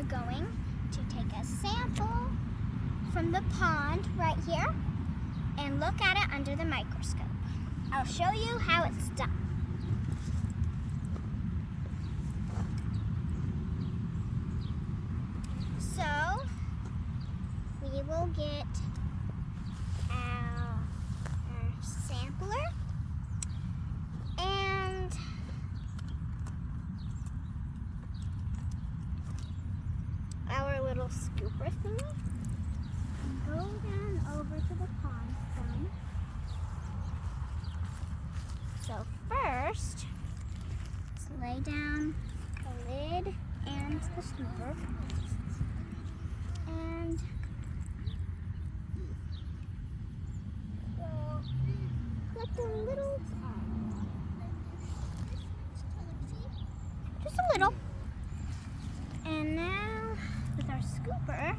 going to take a sample from the pond right here and look at it under the microscope. I'll show you how it's done. So, we will get our sampler and our little scooper thingy and go down over to the pond some. So first, let's lay down the lid and the scooper and collect a little pond. Just a little. And now with our scooper,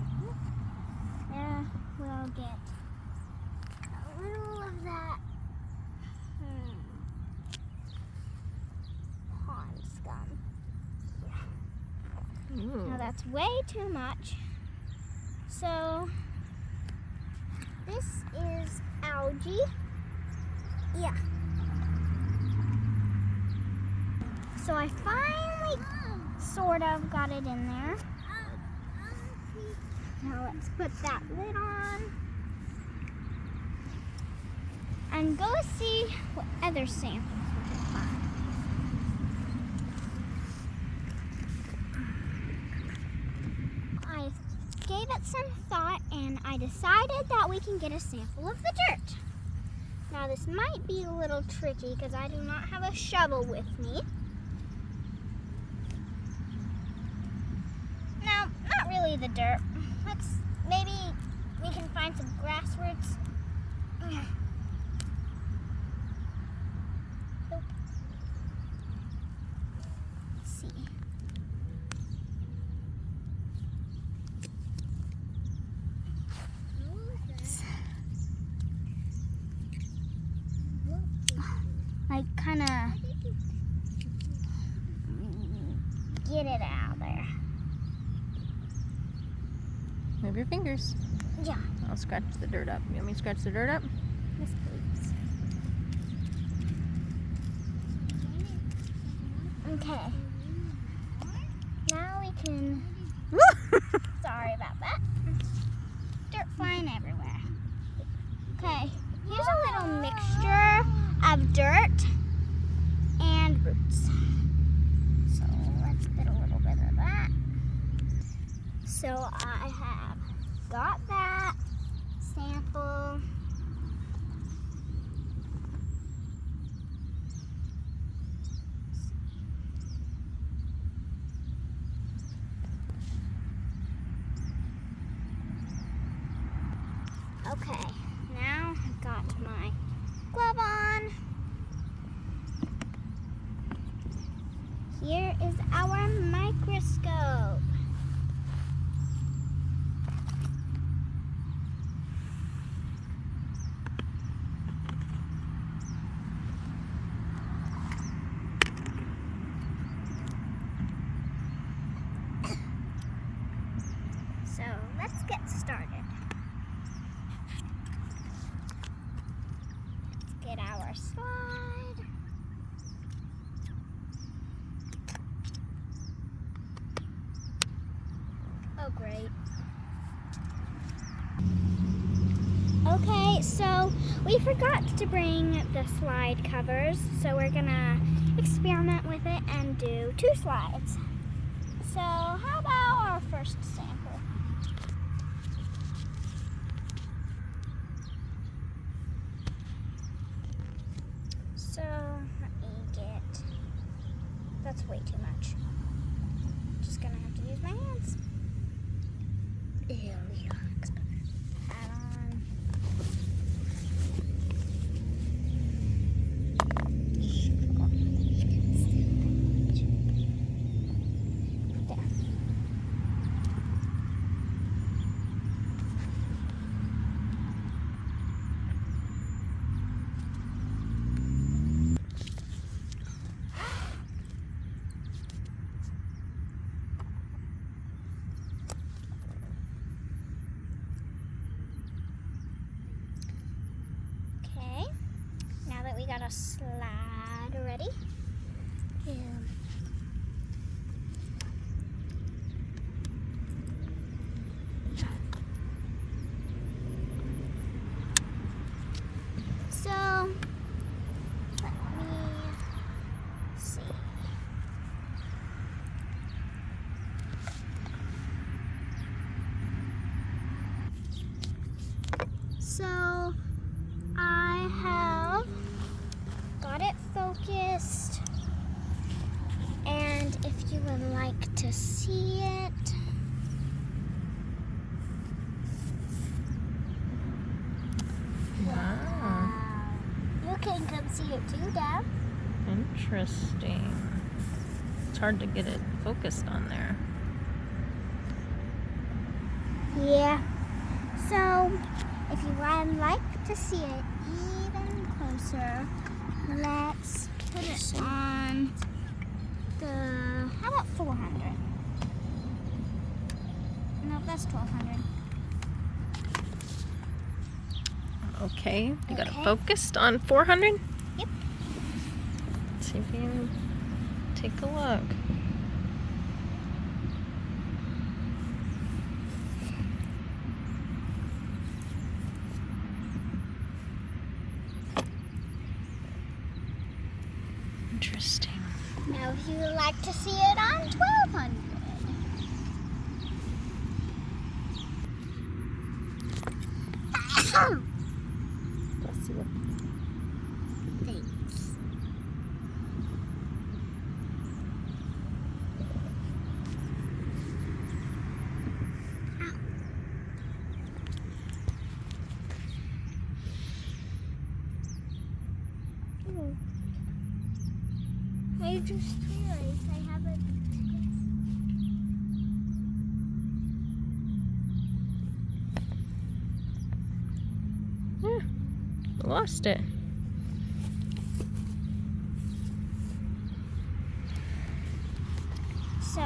we'll get a little of that pond scum. Now that's way too much. So this is algae. Yeah. So I finally sort of got it in there. Now let's put that lid on and go see what other samples we can find. I gave it some thought and I decided that we can get a sample of the dirt. Now this might be a little tricky because I do not have a shovel with me. No, not really the dirt. Maybe we can find some grass roots. Nope. Let's see. Like kind of get it out of there. Move your fingers. Yeah. I'll scratch the dirt up. You want me to scratch the dirt up? Yes, please. Okay. Now we can... Sorry about that. Dirt flying everywhere. Okay. Here's a little mixture of dirt and roots. So let's get a little bit of that. So I have got that sample. Okay, now I've got my glove on. Here is our microscope. So let's get started. Let's get our slide. Oh, great. Okay, so we forgot to bring the slide covers, so we're gonna experiment with it and do 2 slides. So how about our first sample? So let me get, that's way too much. Just gonna have to use my hands. Ew, yuck. Add on. There. So I have got it focused, and if you would like to see it, Wow. You can come see it too, Dad. Interesting. It's hard to get it focused on there. Yeah. So if you would like to see it even closer, let's put it on the, how about 400? No, that's 1200. Okay, you got it Okay. focused on 400? Yep. Let's see if you can take a look. Interesting. Now if you would like to see it on 1200. Let's see what. Thanks. I just realized I have a. Lost it. So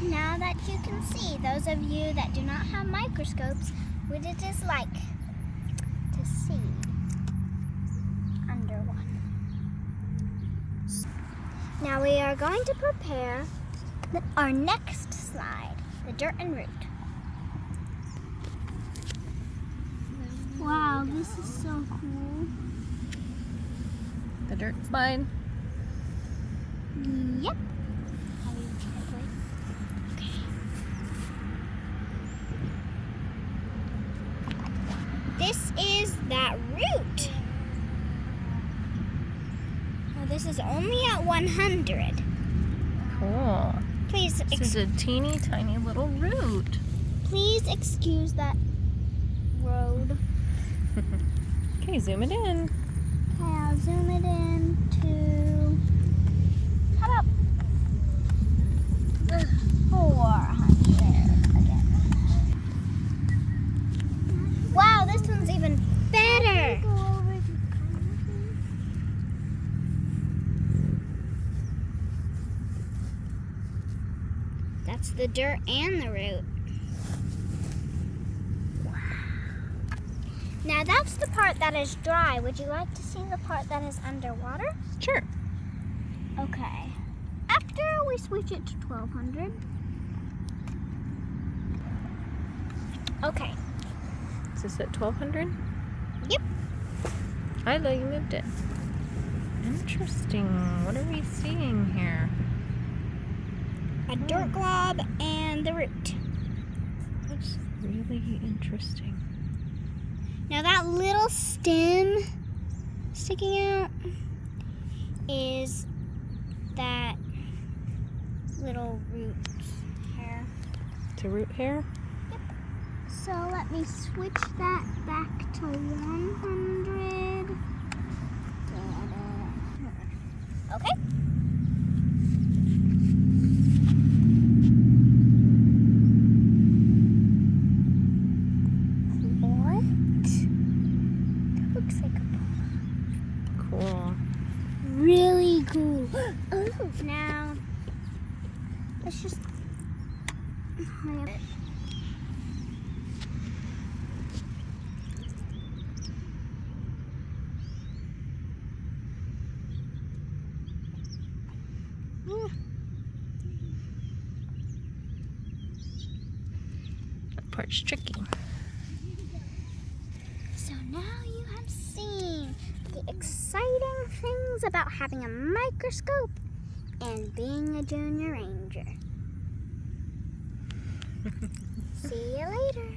now that you can see, those of you that do not have microscopes, what it is like to see under one. Now we are going to prepare our next slide, the dirt and root. Wow, this is so cool. The dirt slide. Yep. This is that root. Now this is only at 100. Cool. Please, This is a teeny tiny little root. please excuse that road. Okay, zoom it in. Okay, I'll zoom it in to, how about 400 again. Wow, this one's even better. That's the dirt and the root. Now that's the part that is dry. Would you like to see the part that is underwater? Sure. Okay. After we switch it to 1200. Okay. Is this at 1200? Yep. I thought you moved it. Interesting. What are we seeing here? A dirt glob and the root. That's really interesting. Now that little stem sticking out is that little root hair. It's a root hair? So let me switch that back to 100. Okay. What? That looks like a Cool. really cool. Oh, now let's just hide it. That part's tricky. So now you have seen the exciting things about having a microscope and being a junior ranger. See you later.